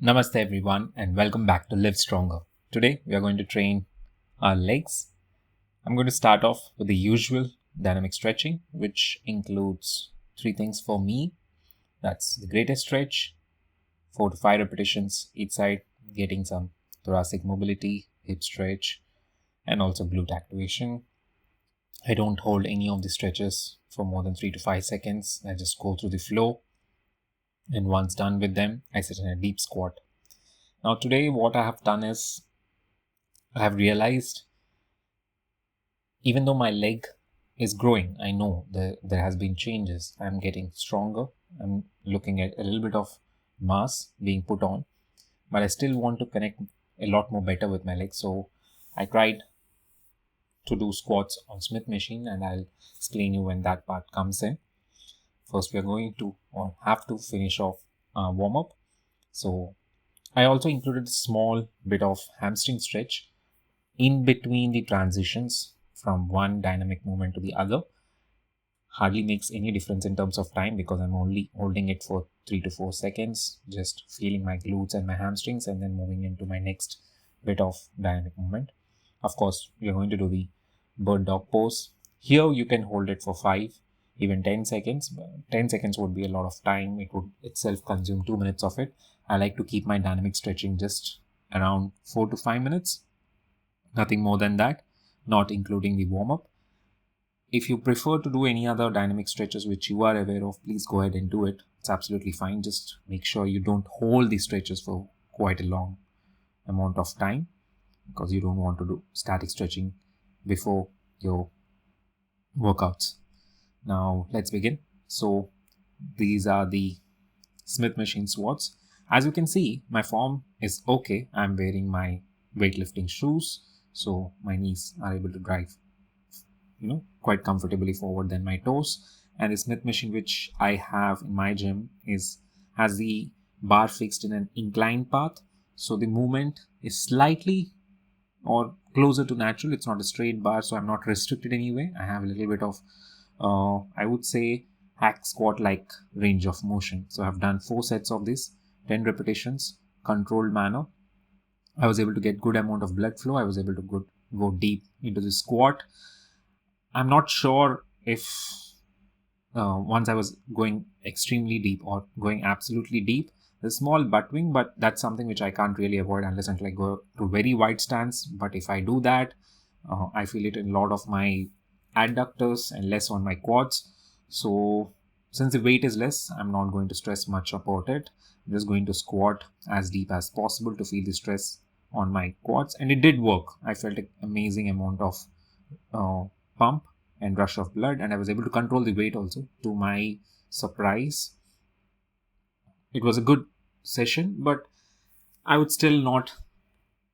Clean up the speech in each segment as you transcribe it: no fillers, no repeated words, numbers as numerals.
Namaste everyone and welcome back to LiveStronger. Today we are going to train our legs. I'm going to start off with the usual dynamic stretching, which includes three things for me. That's the greatest stretch, 4 to 5 repetitions each side, getting some thoracic mobility, hip stretch, and also glute activation. I don't hold any of the stretches for more than 3 to 5 seconds. I just go through the flow, and once done with them, I sit in a deep squat. Now today what I have done is I have realized even though my leg is growing, I know there has been changes. I'm getting stronger. I'm looking at a little bit of mass being put on, but I still want to connect a lot more better with my legs. So I tried to do squats on Smith machine, and I'll explain you when that part comes in. First, we are going to or have to finish off warm up. So I also included a small bit of hamstring stretch in between the transitions from one dynamic movement to the other. Hardly makes any difference in terms of time because I'm only holding it for 3 to 4 seconds, just feeling my glutes and my hamstrings and then moving into my next bit of dynamic movement. Of course, we are going to do the bird dog pose. Here you can hold it for 5, even 10 seconds. 10 seconds would be a lot of time. It would itself consume 2 minutes of it. I like to keep my dynamic stretching just around 4 to 5 minutes. Nothing more than that, not including the warm up. If you prefer to do any other dynamic stretches which you are aware of, please go ahead and do it. It's absolutely fine. Just make sure you don't hold these stretches for quite a long amount of time because you don't want to do static stretching before your workouts. Now let's begin. So these are the Smith machine squats. As you can see, my form is okay. I'm wearing my weightlifting shoes, so my knees are able to drive quite comfortably forward than my toes. And the Smith machine which I have in my gym has the bar fixed in an inclined path, so the movement is slightly or closer to natural. It's not a straight bar, so I'm not restricted anyway. I have a little bit of I would say hack squat like range of motion. So I've done 4 sets of this, 10 repetitions, controlled manner. I was able to get good amount of blood flow. I was able to go deep into the squat. I'm not sure if once I was going extremely deep or going absolutely deep, the small butt wing, but that's something which I can't really avoid unless until I go to very wide stance. But if I do that, I feel it in a lot of my adductors and less on my quads. So since the weight is less, I'm not going to stress much about it. I'm just going to squat as deep as possible to feel the stress on my quads, and it did work. I felt an amazing amount of pump and rush of blood, and I was able to control the weight also. To my surprise, it was a good session, but I would still not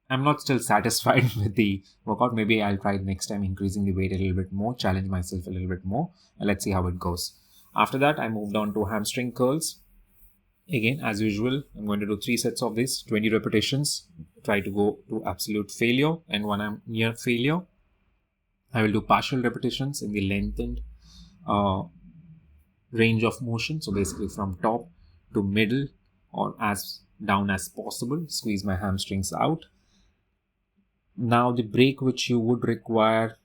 I'm not still satisfied with the workout. Maybe I'll try next time increasing the weight a little bit more, challenge myself a little bit more, and let's see how it goes. After that, I moved on to hamstring curls. Again, as usual, I'm going to do 3 sets of this, 20 repetitions. Try to go to absolute failure, and when I'm near failure, I will do partial repetitions in the lengthened range of motion. So basically from top to middle or as down as possible, squeeze my hamstrings out. Now the break which you would require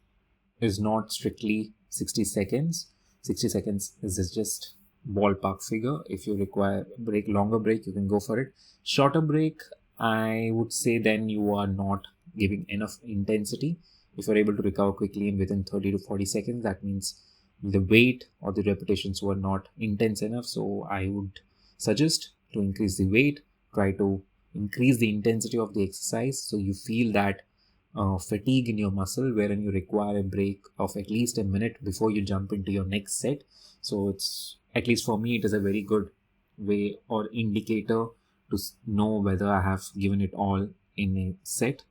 is not strictly 60 seconds. 60 seconds is just ballpark figure. If you require longer break, you can go for it. Shorter break, I would say then you are not giving enough intensity. If you're able to recover quickly in within 30 to 40 seconds, that means the weight or the repetitions were not intense enough. So I would suggest to increase the weight, try to increase the intensity of the exercise so you feel that fatigue in your muscle wherein you require a break of at least a minute before you jump into your next set. So it's, at least for me, it is a very good way or indicator to know whether I have given it all in a set.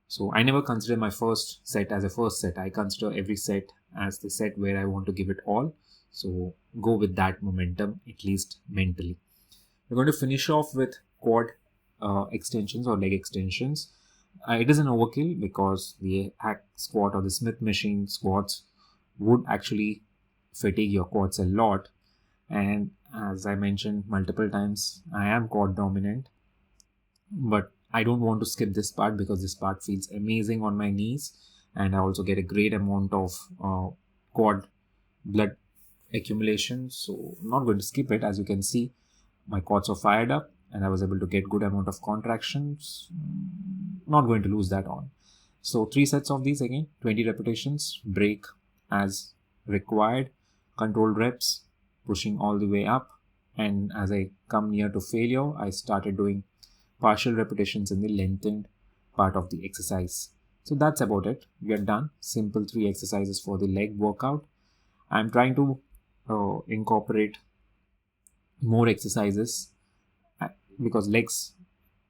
So I never consider my first set as a first set. I consider every set as the set where I want to give it all. So go with that momentum, at least mentally. We're going to finish off with quad extensions or leg extensions. It is an overkill because the hack squat or the Smith machine squats would actually fatigue your quads a lot. And as I mentioned multiple times, I am quad dominant. but I don't want to skip this part because this part feels amazing on my knees, and I also get a great amount of quad blood accumulation. So I'm not going to skip it. As you can see, my quads are fired up and I was able to get good amount of contractions. Not going to lose that on. So 3 sets of these again, 20 repetitions, break as required, controlled reps, pushing all the way up. And as I come near to failure, I started doing partial repetitions in the lengthened part of the exercise. So that's about it. We are done. Simple 3 exercises for the leg workout. I'm trying to incorporate more exercises because legs,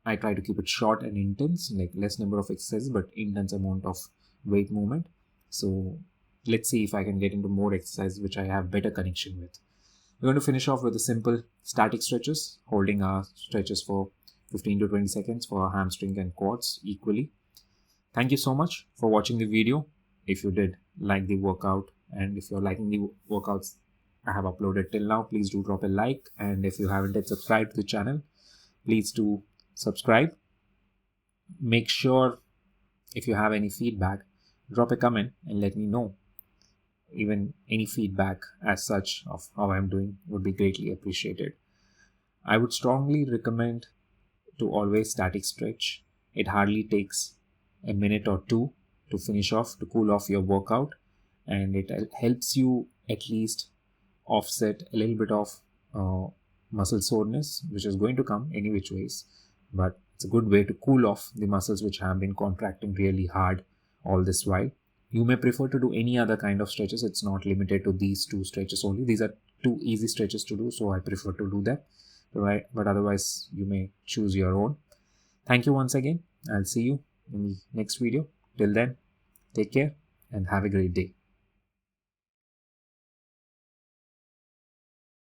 I try to keep it short and intense, like less number of exercises but intense amount of weight movement. So let's see if I can get into more exercises which I have better connection with. We're going to finish off with the simple static stretches, holding our stretches for 15 to 20 seconds for our hamstring and quads equally. Thank you so much for watching the video. If you did like the workout and if you're liking the workouts I have uploaded till now, please do drop a like. And if you haven't yet subscribed to the channel, please do subscribe. Make sure if you have any feedback, drop a comment and let me know. Even any feedback as such of how I'm doing would be greatly appreciated. I would strongly recommend to always static stretch. It hardly takes a minute or two to finish off, to cool off your workout, and it helps you at least offset a little bit of muscle soreness, which is going to come any which ways. But it's a good way to cool off the muscles which have been contracting really hard all this while. You may prefer to do any other kind of stretches. It's not limited to these 2 stretches only. These are 2 easy stretches to do, so I prefer to do that. But otherwise, you may choose your own. Thank you once again. I'll see you in the next video. Till then, take care and have a great day.